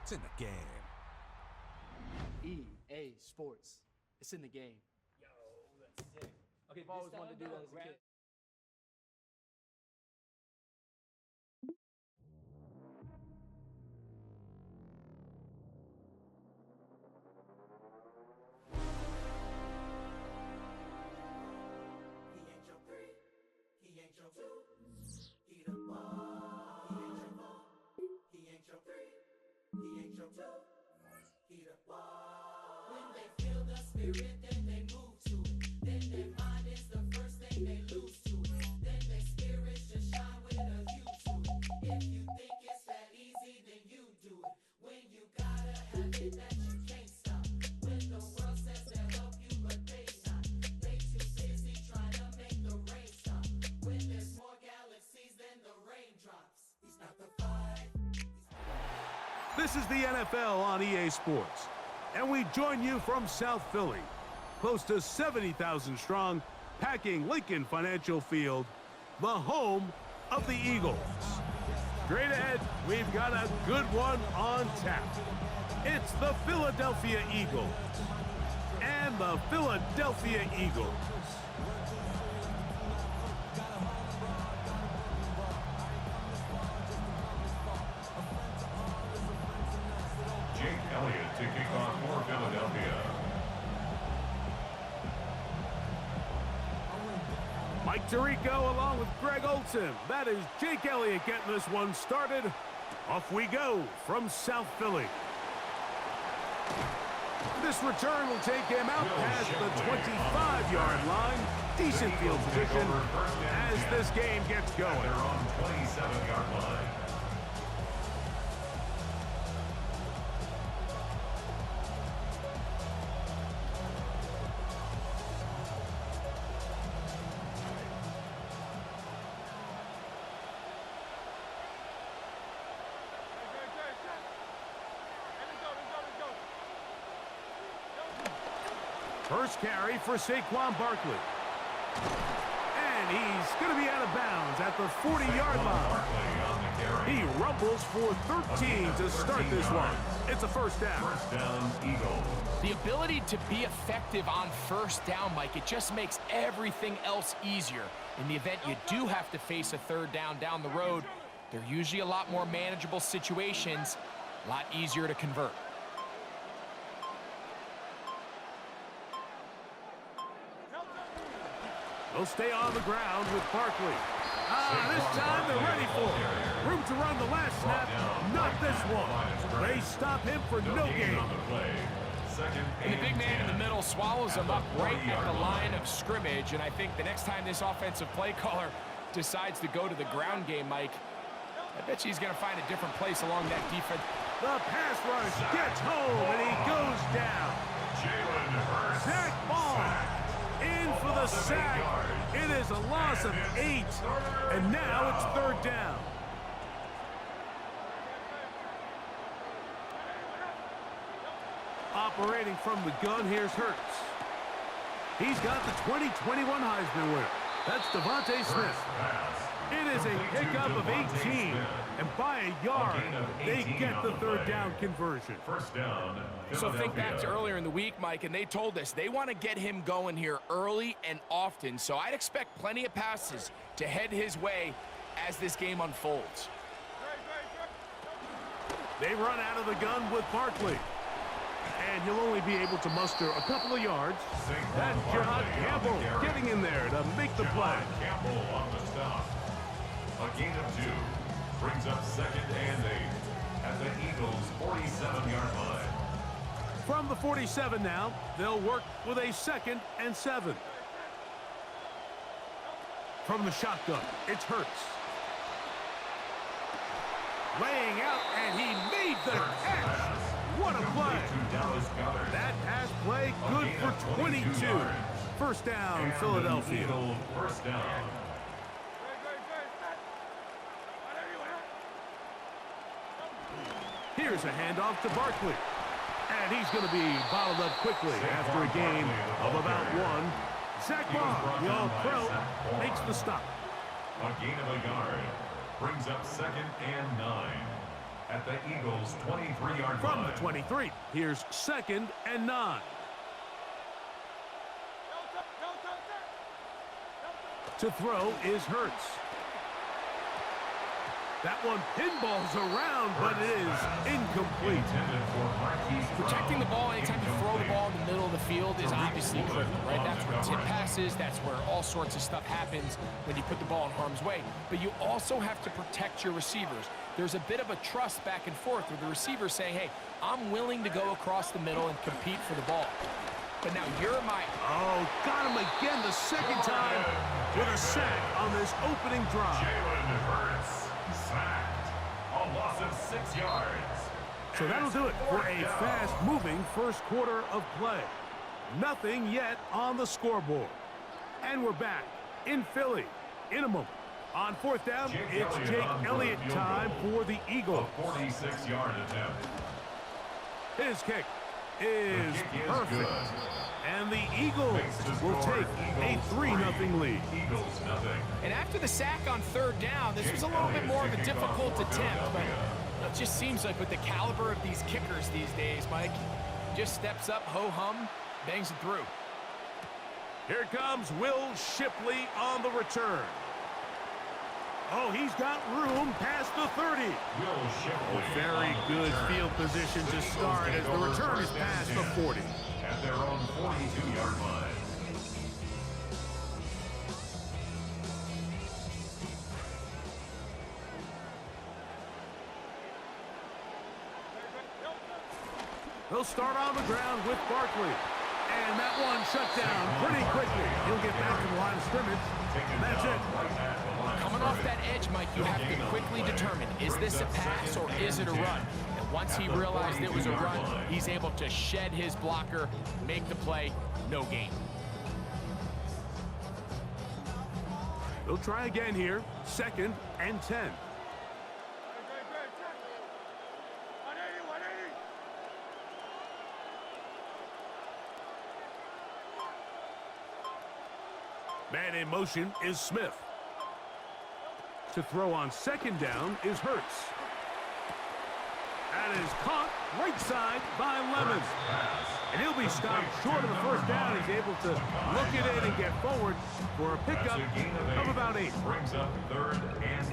It's in the game. EA Sports. It's in the game. Yo, that's sick. Okay, I've always wanted to do that as a kid. He ain't your three, he ain't your two, he the ball. He ain't your four, he ain't your three, he ain't your two, he the ball. When they feel the spirit, then they move to it. Then their mind is the first thing they lose to it. Then their spirit just shine with a hue to it. If you think it's that easy, then you do it. When you gotta have it that you can't stop. When the world says they'll help you, but they not. They too busy trying to make the rain stop. When there's more galaxies than the raindrops. He's not the five. This is the NFL on EA Sports, and we join you from South Philly, close to 70,000 strong, packing Lincoln Financial Field, the home of the Eagles. Straight ahead, we've got a good one on tap. It's the Philadelphia Eagles and the Philadelphia Eagles. Jake Elliott to kick off for Philadelphia. Mike Tirico along with Greg Olson. That is Jake Elliott getting this one started. Off we go from South Philly. This return will take him out past the 25-yard line. Decent field position as this game gets going. They're on 27-yard line. First carry for Saquon Barkley. And he's going to be out of bounds at the 40-yard line. He rumbles for 13 to start this one. It's a first down. First down, Eagles. The ability to be effective on first down, Mike, it just makes everything else easier. In the event you do have to face a third down the road, they're usually a lot more manageable situations, a lot easier to convert. They'll stay on the ground with Barkley. This time they're ready for it. Room to run the last snap, not this one. They stop him for no gain. And the big man in the middle swallows him up right at the line of scrimmage, and I think the next time this offensive play caller decides to go to the ground game, Mike, I bet you he's going to find a different place along that defense. The pass rush gets home, and he goes down. Jalen Hurts. Zach Ball in for the sack. It is a loss of 8, and now it's third down. Operating from the gun, here's Hurts. He's got the 2021 Heisman winner. That's Devontae Smith. It is a pickup of 18, and by a yard, they get the third down conversion. First down, So think back to earlier in the week, Mike, and they told us they want to get him going here early and often, so I'd expect plenty of passes to head his way as this game unfolds. They run out of the gun with Barkley. And he'll only be able to muster a couple of yards. That's John Campbell getting in there to make the play. Campbell on the stop. A gain of 2 brings up second and 8 at the Eagles' 47-yard line. From the 47 now, they'll work with a 2nd and 7. From the shotgun, it's Hurts. Laying out, and he made the catch. What a play. That pass play good for 22. First down, Philadelphia. First down. Here's a handoff to Barkley. And he's going to be bottled up quickly after a gain of about 1. Zach Bond, the All-Pro, makes the stop. A gain of a yard brings up second and 9 at the Eagles' 23-yard From line. the 23, here's 2nd and 9. To throw is Hurts. That one pinballs around, but it is incomplete. Intended for Marquise Protecting the ball Brown. anytime you throw the ball in the middle of the field is obviously critical, right? That's where tip passes, that's where all sorts of stuff happens when you put the ball in harm's way. But you also have to protect your receivers. There's a bit of a trust back and forth where the receivers say, hey, I'm willing to go across the middle and compete for the ball. But now you're my... Oh, got him again the second time with a sack on this opening drive. Jalen Hurts sacked. A loss of 6 yards. So that'll do it for a fast-moving first quarter of play. Nothing yet on the scoreboard. And we're back in Philly in a moment. On 4th down, it's Jake Elliott time for the Eagles. A 46-yard attempt. His kick is The kick is perfect. good. And the Eagles Makes the will score take a Eagles 3-0 lead. Eagles nothing. And after the sack on 3rd down, this was a little bit more of a difficult attempt, but it just seems like with the caliber of these kickers these days, Mike, just steps up, ho-hum, bangs it through. Here comes Will Shipley on the return. Oh, he's got room past the 30. Will Shipley. Very on the good return. field position to Eagles start take as the over return is 1st and past the 10 40. At their own 42-yard line. They'll start on the ground with Barkley. And that one shut down pretty quickly. He'll get back to the line of scrimmage. And that's it. Coming off that edge, Mike, you have to quickly determine, is this a pass or is it a run? And once he realized it was a run, he's able to shed his blocker, make the play, no gain. They'll try again here. 2nd and 10. Man in motion is Smith. To throw on 2nd down is Hurts. That is caught right side by Lemon. And he'll be stopped short of the 1st down. He's able to look it in and get forward for a pickup That's a gain of about 8. Brings up 3rd and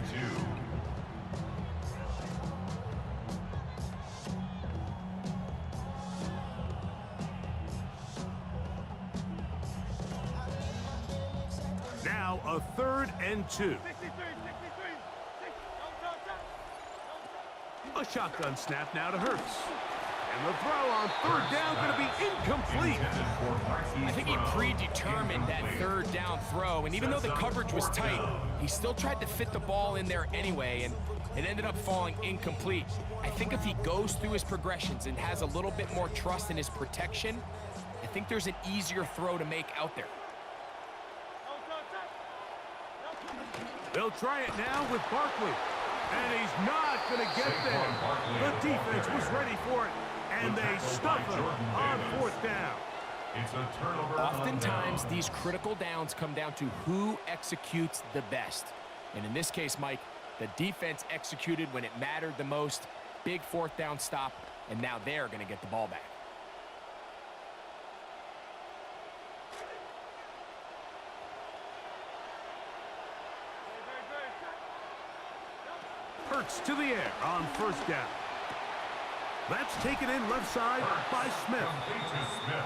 2. Now a 3rd and 2. A shotgun snap now to Hurts. And the throw on 3rd down going to be incomplete. Intended for Marquise I think he Brown. predetermined that 3rd down throw, and even though the coverage was tight, he still tried to fit the ball in there anyway, and it ended up falling incomplete. I think if he goes through his progressions and has a little bit more trust in his protection, I think there's an easier throw to make out there. They'll try it now with Barkley. And he's not going to get there. The defense was ready for it. And they stuff him on 4th down. It's a turnover. Oftentimes, these critical downs come down to who executes the best. And in this case, Mike, the defense executed when it mattered the most. Big 4th down stop, and now they're going to get the ball back. Hurts to the air on 1st down. That's taken in left side by Smith.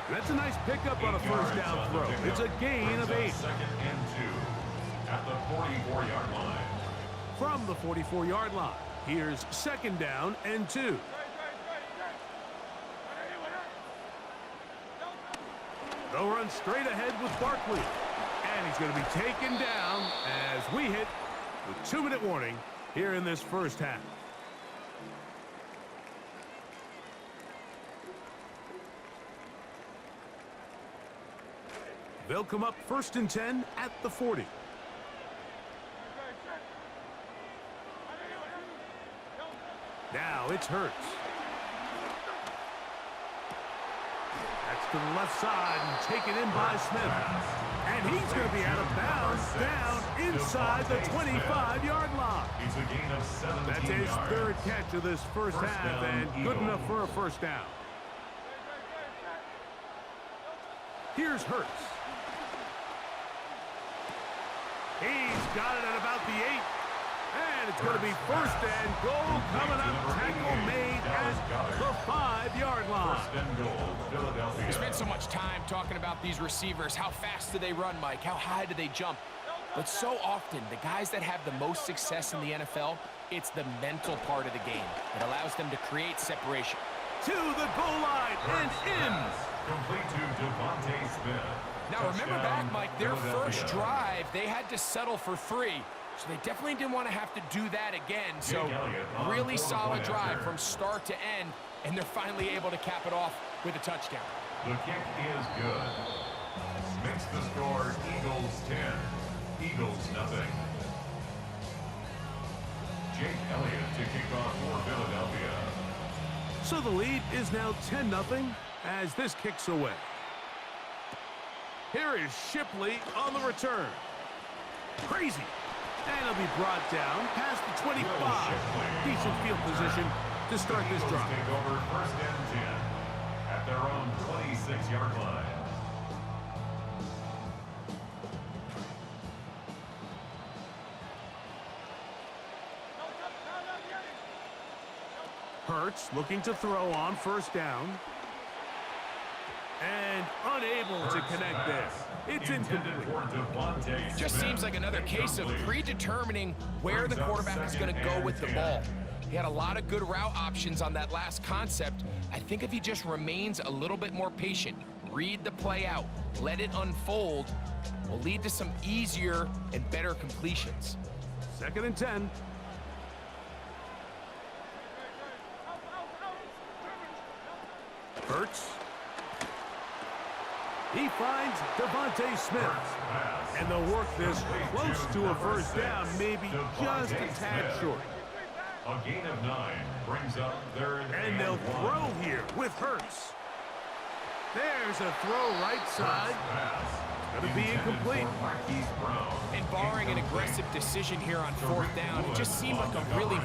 That's a nice pickup on a 1st down throw. It's a gain of 8. 2nd and 2 at the 44-yard line. From the 44-yard line, here's 2nd down and 2. They'll run straight ahead with Barkley. And he's going to be taken down as we hit the 2-minute warning here in this 1st half. They'll come up 1st and 10 at the 40. Now it's Hurts. That's to the left side and taken in by Smith. And he's going to be out of bounds down inside the 25-yard line. It's a gain of 17 That's his yards. third catch of this first First half, down, and good Eagles. enough for a first down. Here's Hurts. He's got it at about the 8. And it's going to be first and goal coming up. Tackle made at the 5-yard line. First and goal, Philadelphia. We spent so much time talking about these receivers. How fast do they run, Mike? How high do they jump? But so often, the guys that have the most success in the NFL, it's the mental part of the game that allows them to create separation. To the goal line and in. Complete to Devontae Smith. Now, remember Touchdown, back, Mike, their Philadelphia. first drive, they had to settle for 3. So they definitely didn't want to have to do that again. So Jake Elliott on really for the solid point drive after. from start to end, and they're finally able to cap it off with a touchdown. The kick is good. Makes the score Eagles 10. Eagles nothing. Jake Elliott to kick off for Philadelphia. So the lead is now 10-0 as this kicks away. Here is Shipley on the return. Crazy. And he'll be brought down past the 25. Decent field position to start this Eagles drive. take over first and 10 at their own 26-yard line. Hurts looking to throw on first down. And unable to connect there. It's incomplete. Just seems like another case of predetermining where the quarterback is going to go with the ball. He had a lot of good route options on that last concept. I think if he just remains a little bit more patient, read the play out, let it unfold, will lead to some easier and better completions. 2nd and 10. Hurts. He finds Devontae Smith. And they'll work this close to a first down, maybe just a tad short. A gain of 9 brings up 3rd And they'll 1. throw here with Hurts. There's a throw right side. Gonna be incomplete. And barring an aggressive decision here on 4th down, it just seemed like a really